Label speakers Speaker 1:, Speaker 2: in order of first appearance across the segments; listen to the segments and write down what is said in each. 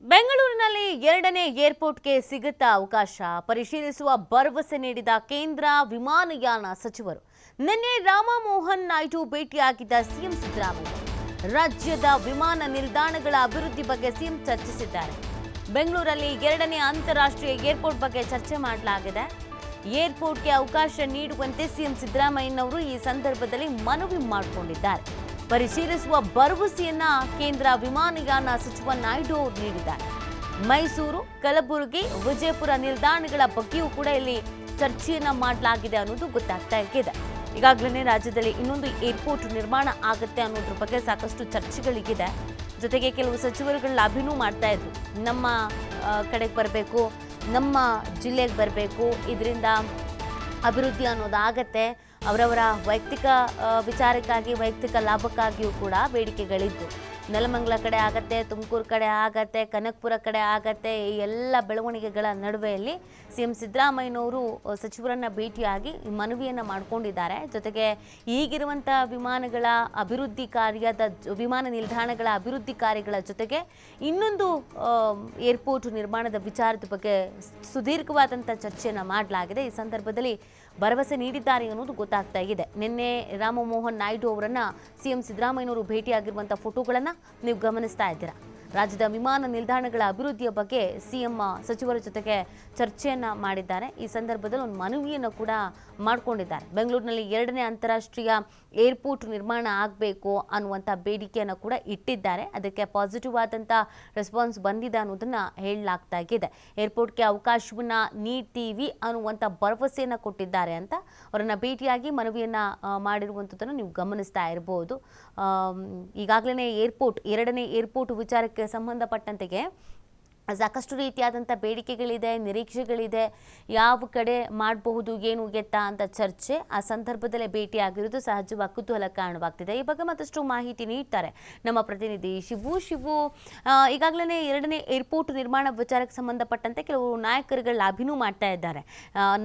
Speaker 1: ಬೆಂಗಳೂರಿನಲ್ಲಿ ಎರಡನೇ ಏರ್ಪೋರ್ಟ್ಗೆ ಸಿಗುತ್ತಾ ಅವಕಾಶ ಪರಿಶೀಲಿಸುವ ಭರವಸೆ ನೀಡಿದ ಕೇಂದ್ರ ವಿಮಾನಯಾನ ಸಚಿವರು. ನಿನ್ನೆ ರಾಮಮೋಹನ್ ನಾಯ್ಡು ಭೇಟಿಯಾಗಿದ್ದ ಸಿಎಂ ಸಿದ್ದರಾಮಯ್ಯ ರಾಜ್ಯದ ವಿಮಾನ ನಿಲ್ದಾಣಗಳ ಅಭಿವೃದ್ಧಿ ಬಗ್ಗೆ ಸಿಎಂ ಚರ್ಚಿಸಿದ್ದಾರೆ. ಬೆಂಗಳೂರಲ್ಲಿ ಎರಡನೇ ಅಂತಾರಾಷ್ಟ್ರೀಯ ಏರ್ಪೋರ್ಟ್ ಬಗ್ಗೆ ಚರ್ಚೆ ಮಾಡಲಾಗಿದೆ. ಏರ್ಪೋರ್ಟ್ಗೆ ಅವಕಾಶ ನೀಡುವಂತೆ ಸಿಎಂ ಸಿದ್ದರಾಮಯ್ಯನವರು ಈ ಸಂದರ್ಭದಲ್ಲಿ ಮನವಿ ಮಾಡಿಕೊಂಡಿದ್ದಾರೆ. ಪರಿಶೀಲಿಸುವ ಭರವಸೆಯನ್ನ ಕೇಂದ್ರ ವಿಮಾನಯಾನ ಸಚಿವ ನಾಯ್ಡು ನೀಡಿದ್ದಾರೆ. ಮೈಸೂರು, ಕಲಬುರಗಿ, ವಿಜಯಪುರ ನಿಲ್ದಾಣಗಳ ಬಗ್ಗೆಯೂ ಕೂಡ ಇಲ್ಲಿ ಚರ್ಚೆಯನ್ನ ಮಾಡಲಾಗಿದೆ ಅನ್ನೋದು ಗೊತ್ತಾಗ್ತಾ ಇದೆ. ಈಗಾಗಲೇ ರಾಜ್ಯದಲ್ಲಿ ಇನ್ನೊಂದು ಏರ್ಪೋರ್ಟ್ ನಿರ್ಮಾಣ ಆಗುತ್ತೆ ಅನ್ನೋದ್ರ ಬಗ್ಗೆ ಸಾಕಷ್ಟು ಚರ್ಚೆಗಳಿಗಿದೆ. ಜೊತೆಗೆ ಕೆಲವು ಸಚಿವರುಗಳ ಅಭಿನೂ ಮಾಡ್ತಾ ಇದ್ರು, ನಮ್ಮ ಕಡೆಗೆ ಬರಬೇಕು, ನಮ್ಮ ಜಿಲ್ಲೆಗೆ ಬರಬೇಕು, ಇದರಿಂದ ಅಭಿವೃದ್ಧಿ ಅನ್ನೋದಾಗತ್ತೆ. ಅವರವರ ವೈಯಕ್ತಿಕ ವಿಚಾರಕ್ಕಾಗಿ, ವೈಯಕ್ತಿಕ ಲಾಭಕ್ಕಾಗಿಯೂ ಕೂಡ ಬೇಡಿಕೆಗಳಿದ್ದು, ನೆಲಮಂಗಲ ಕಡೆ ಆಗತ್ತೆ, ತುಮಕೂರು ಕಡೆ ಆಗತ್ತೆ, ಕನಕಪುರ ಕಡೆ ಆಗತ್ತೆ. ಈ ಎಲ್ಲ ಬೆಳವಣಿಗೆಗಳ ನಡುವೆಯಲ್ಲಿ ಸಿಎಂ ಸಿದ್ದರಾಮಯ್ಯನವರು ಸಚಿವರನ್ನ ಭೇಟಿಯಾಗಿ ಮನವಿಯನ್ನು ಮಾಡಿಕೊಂಡಿದ್ದಾರೆ. ಜೊತೆಗೆ ಈಗಿರುವಂಥ ವಿಮಾನಗಳ ಅಭಿವೃದ್ಧಿ ಕಾರ್ಯದ ವಿಮಾನ ನಿಲ್ದಾಣಗಳ ಅಭಿವೃದ್ಧಿ ಕಾರ್ಯಗಳ ಜೊತೆಗೆ ಇನ್ನೊಂದು ಏರ್ಪೋರ್ಟ್ ನಿರ್ಮಾಣದ ವಿಚಾರದ ಬಗ್ಗೆ ಸುದೀರ್ಘವಾದಂಥ ಚರ್ಚೆಯನ್ನು ಮಾಡಲಾಗಿದೆ. ಈ ಸಂದರ್ಭದಲ್ಲಿ ಭರವಸೆ ನೀಡಿದ್ದಾರೆ ಅನ್ನೋದು ಗೊತ್ತಾಗ್ತಾ ಇದೆ. ನಿನ್ನೆ ರಾಮಮೋಹನ್ ನಾಯ್ಡು ಅವರನ್ನ ಸಿಎಂ ಸಿದ್ದರಾಮಯ್ಯನವರು ಭೇಟಿಯಾಗಿರುವಂಥ ಫೋಟೋಗಳನ್ನು ನೀವು ಗಮನಿಸ್ತಾ ಇದ್ದೀರಾ. ರಾಜ್ಯದ ವಿಮಾನ ನಿಲ್ದಾಣಗಳ ಅಭಿವೃದ್ಧಿಯ ಬಗ್ಗೆ ಸಿಎಂ ಸಚಿವರ ಜೊತೆಗೆ ಚರ್ಚೆಯನ್ನ ಮಾಡಿದ್ದಾರೆ. ಈ ಸಂದರ್ಭದಲ್ಲಿ ಒಂದು ಮನವಿಯನ್ನು ಕೂಡ ಮಾಡಿಕೊಂಡಿದ್ದಾರೆ. ಬೆಂಗಳೂರಿನಲ್ಲಿ ಎರಡನೇ ಅಂತಾರಾಷ್ಟ್ರೀಯ ಏರ್ಪೋರ್ಟ್ ನಿರ್ಮಾಣ ಆಗಬೇಕು ಅನ್ನುವಂಥ ಬೇಡಿಕೆಯನ್ನು ಕೂಡ ಇಟ್ಟಿದ್ದಾರೆ. ಅದಕ್ಕೆ ಪಾಸಿಟಿವ್ ಆದಂಥ ರೆಸ್ಪಾನ್ಸ್ ಬಂದಿದೆ ಅನ್ನೋದನ್ನ ಹೇಳಲಾಗ್ತಾ ಇದೆ. ಏರ್ಪೋರ್ಟ್ಗೆ ಅವಕಾಶವನ್ನ ನೀಡ್ತೀವಿ ಅನ್ನುವಂಥ ಭರವಸೆಯನ್ನು ಕೊಟ್ಟಿದ್ದಾರೆ ಅಂತ ಅವರನ್ನ ಭೇಟಿಯಾಗಿ ಮನವಿಯನ್ನ ಮಾಡಿರುವಂಥದ್ದನ್ನು ನೀವು ಗಮನಿಸ್ತಾ ಇರಬಹುದು. ಈಗಾಗಲೇ ಎರಡನೇ ಏರ್ಪೋರ್ಟ್ ವಿಚಾರಕ್ಕೆ ಸಂಬಂಧಪಟ್ಟಂತೆಗೆ ಸಾಕಷ್ಟು ರೀತಿಯಾದಂಥ ಬೇಡಿಕೆಗಳಿದೆ, ನಿರೀಕ್ಷೆಗಳಿದೆ. ಯಾವ ಕಡೆ ಮಾಡಬಹುದು, ಏನು ಎತ್ತಾ ಅಂತ ಚರ್ಚೆ ಆ ಸಂದರ್ಭದಲ್ಲೇ ಭೇಟಿಯಾಗಿರೋದು ಸಹಜವಾಗಿ ಕುತೂಹಲ ಕಾರಣವಾಗ್ತಿದೆ. ಈ ಬಗ್ಗೆ ಮತ್ತಷ್ಟು ಮಾಹಿತಿ ನೀಡ್ತಾರೆ ನಮ್ಮ ಪ್ರತಿನಿಧಿ ಶಿವು. ಈಗಾಗಲೇ ಎರಡನೇ ಏರ್ಪೋರ್ಟ್ ನಿರ್ಮಾಣ ವಿಚಾರಕ್ಕೆ ಸಂಬಂಧಪಟ್ಟಂತೆ ಕೆಲವು ನಾಯಕರುಗಳ ಅಭಿನೂ ಮಾಡ್ತಾ ಇದ್ದಾರೆ.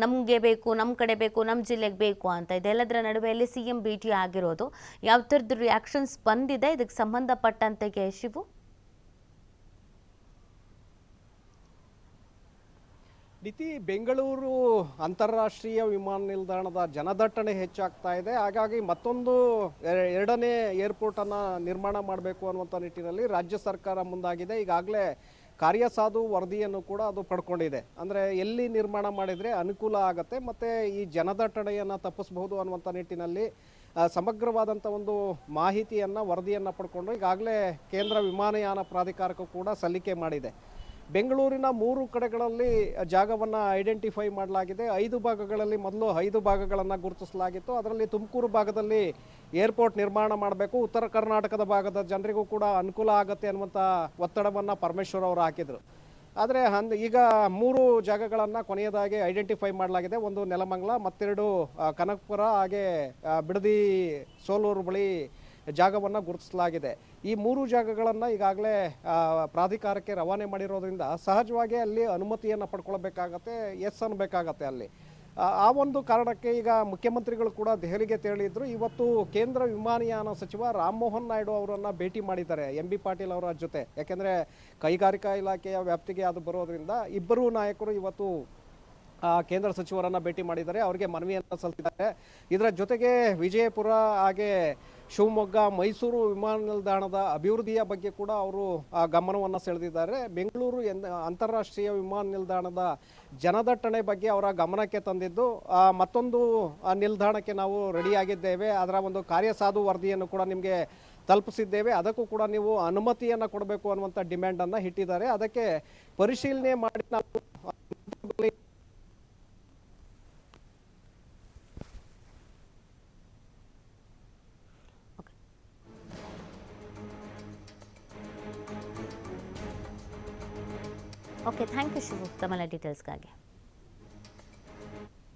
Speaker 1: ನಮಗೆ ಬೇಕು, ನಮ್ಮ ಕಡೆ ಬೇಕು, ನಮ್ಮ ಜಿಲ್ಲೆಗೆ ಬೇಕು ಅಂತ. ಇದೆಲ್ಲದರ ನಡುವೆಯಲ್ಲಿ ಸಿಎಂ ಭೇಟಿ ಆಗಿರೋದು. ಯಾವ ಥರದ್ದು ರಿಯಾಕ್ಷನ್ಸ್ ಬಂದಿದೆ ಇದಕ್ಕೆ ಸಂಬಂಧಪಟ್ಟಂತೆಗೆ ಶಿವು?
Speaker 2: ಬೆಂಗಳೂರು ಅಂತಾರಾಷ್ಟ್ರೀಯ ವಿಮಾನ ನಿಲ್ದಾಣದ ಜನದಟ್ಟಣೆ ಹೆಚ್ಚಾಗ್ತಾ ಇದೆ. ಹಾಗಾಗಿ ಮತ್ತೊಂದು ಎರಡನೇ ಏರ್ಪೋರ್ಟನ್ನು ನಿರ್ಮಾಣ ಮಾಡಬೇಕು ಅನ್ನುವಂಥ ನಿಟ್ಟಿನಲ್ಲಿ ರಾಜ್ಯ ಸರ್ಕಾರ ಮುಂದಾಗಿದೆ. ಈಗಾಗಲೇ ಕಾರ್ಯಸಾಧು ವರದಿಯನ್ನು ಕೂಡ ಅದು ಪಡ್ಕೊಂಡಿದೆ. ಅಂದರೆ ಎಲ್ಲಿ ನಿರ್ಮಾಣ ಮಾಡಿದರೆ ಅನುಕೂಲ ಆಗುತ್ತೆ ಮತ್ತು ಈ ಜನದಟ್ಟಣೆಯನ್ನು ತಪ್ಪಿಸಬಹುದು ಅನ್ನುವಂಥ ನಿಟ್ಟಿನಲ್ಲಿ ಸಮಗ್ರವಾದಂಥ ಒಂದು ಮಾಹಿತಿಯನ್ನು, ವರದಿಯನ್ನು ಪಡ್ಕೊಂಡು ಈಗಾಗಲೇ ಕೇಂದ್ರ ವಿಮಾನಯಾನ ಪ್ರಾಧಿಕಾರಕ್ಕೂ ಕೂಡ ಸಲ್ಲಿಕೆ ಮಾಡಿದೆ. ಬೆಂಗಳೂರಿನ 3 ಕಡೆಗಳಲ್ಲಿ ಜಾಗವನ್ನು ಐಡೆಂಟಿಫೈ ಮಾಡಲಾಗಿದೆ. 5 ಭಾಗಗಳಲ್ಲಿ ಮೊದಲು 5 ಭಾಗಗಳನ್ನು ಗುರುತಿಸಲಾಗಿತ್ತು. ಅದರಲ್ಲಿ ತುಮಕೂರು ಭಾಗದಲ್ಲಿ ಏರ್ಪೋರ್ಟ್ ನಿರ್ಮಾಣ ಮಾಡಬೇಕು, ಉತ್ತರ ಕರ್ನಾಟಕದ ಭಾಗದ ಜನರಿಗೂ ಕೂಡ ಅನುಕೂಲ ಆಗುತ್ತೆ ಅನ್ನುವಂಥ ಒತ್ತಡವನ್ನು ಪರಮೇಶ್ವರ್ ಅವರು ಹಾಕಿದರು. ಆದರೆ ಈಗ 3 ಜಾಗಗಳನ್ನು ಕೊನೆಯದಾಗಿ ಐಡೆಂಟಿಫೈ ಮಾಡಲಾಗಿದೆ. ಒಂದು ನೆಲಮಂಗಲ, ಮತ್ತೆರಡು ಕನಕಪುರ, ಹಾಗೆ ಬಿಡದಿ ಸೋಲೂರು ಬಳಿ ಜಾಗವನ್ನು ಗುರುತಿಸಲಾಗಿದೆ. ಈ 3 ಜಾಗಗಳನ್ನು ಈಗಾಗಲೇ ಪ್ರಾಧಿಕಾರಕ್ಕೆ ರವಾನೆ ಮಾಡಿರೋದ್ರಿಂದ ಸಹಜವಾಗಿ ಅಲ್ಲಿ ಅನುಮತಿಯನ್ನು ಪಡ್ಕೊಳ್ಬೇಕಾಗತ್ತೆ, ಎಸ್ ಅನ್ನಬೇಕಾಗತ್ತೆ ಅಲ್ಲಿ. ಆ ಒಂದು ಕಾರಣಕ್ಕೆ ಈಗ ಮುಖ್ಯಮಂತ್ರಿಗಳು ಕೂಡ ದೆಹಲಿಗೆ ತೆರಳಿದ್ರು. ಇವತ್ತು ಕೇಂದ್ರ ವಿಮಾನಯಾನ ಸಚಿವ ರಾಮಮೋಹನ್ ನಾಯ್ಡು ಅವರನ್ನು ಭೇಟಿ ಮಾಡಿದ್ದಾರೆ, MB ಪಾಟೀಲ್ ಅವರ ಜೊತೆ. ಯಾಕೆಂದರೆ ಕೈಗಾರಿಕಾ ಇಲಾಖೆಯ ವ್ಯಾಪ್ತಿಗೆ ಅದು ಬರೋದ್ರಿಂದ ಇಬ್ಬರೂ ನಾಯಕರು ಇವತ್ತು ಕೇಂದ್ರ ಸಚಿವರನ್ನು ಭೇಟಿ ಮಾಡಿದ್ದಾರೆ, ಅವರಿಗೆ ಮನವಿಯನ್ನು ಸಲ್ಲಿಸಿದ್ದಾರೆ. ಇದರ ಜೊತೆಗೆ ವಿಜಯಪುರ, ಹಾಗೆ ಶಿವಮೊಗ್ಗ, ಮೈಸೂರು ವಿಮಾನ ನಿಲ್ದಾಣದ ಅಭಿವೃದ್ಧಿಯ ಬಗ್ಗೆ ಕೂಡ ಅವರು ಗಮನವನ್ನು ಸೆಳೆದಿದ್ದಾರೆ. ಬೆಂಗಳೂರು ಅಂತಾರಾಷ್ಟ್ರೀಯ ವಿಮಾನ ನಿಲ್ದಾಣದ ಜನದಟ್ಟಣೆ ಬಗ್ಗೆ ಅವರ ಗಮನಕ್ಕೆ ತಂದಿದ್ದು, ಮತ್ತೊಂದು ನಿಲ್ದಾಣಕ್ಕೆ ನಾವು ರೆಡಿಯಾಗಿದ್ದೇವೆ, ಅದರ ಒಂದು ಕಾರ್ಯಸಾಧು ವರದಿಯನ್ನು ಕೂಡ ನಿಮಗೆ ತಲುಪಿಸಿದ್ದೇವೆ, ಅದಕ್ಕೂ ಕೂಡ ನೀವು ಅನುಮತಿಯನ್ನು ಕೊಡಬೇಕು ಅನ್ನುವಂಥ ಡಿಮ್ಯಾಂಡನ್ನು ಇಟ್ಟಿದ್ದಾರೆ. ಅದಕ್ಕೆ ಪರಿಶೀಲನೆ ಮಾಡಿ ನಾವು
Speaker 1: ಓಕೆ, ಥ್ಯಾಂಕ್ ಯು ಶಿವು ತಮ್ಮೆಲ್ಲ ಡೀಟೇಲ್ಸ್ಗಾಗಿ.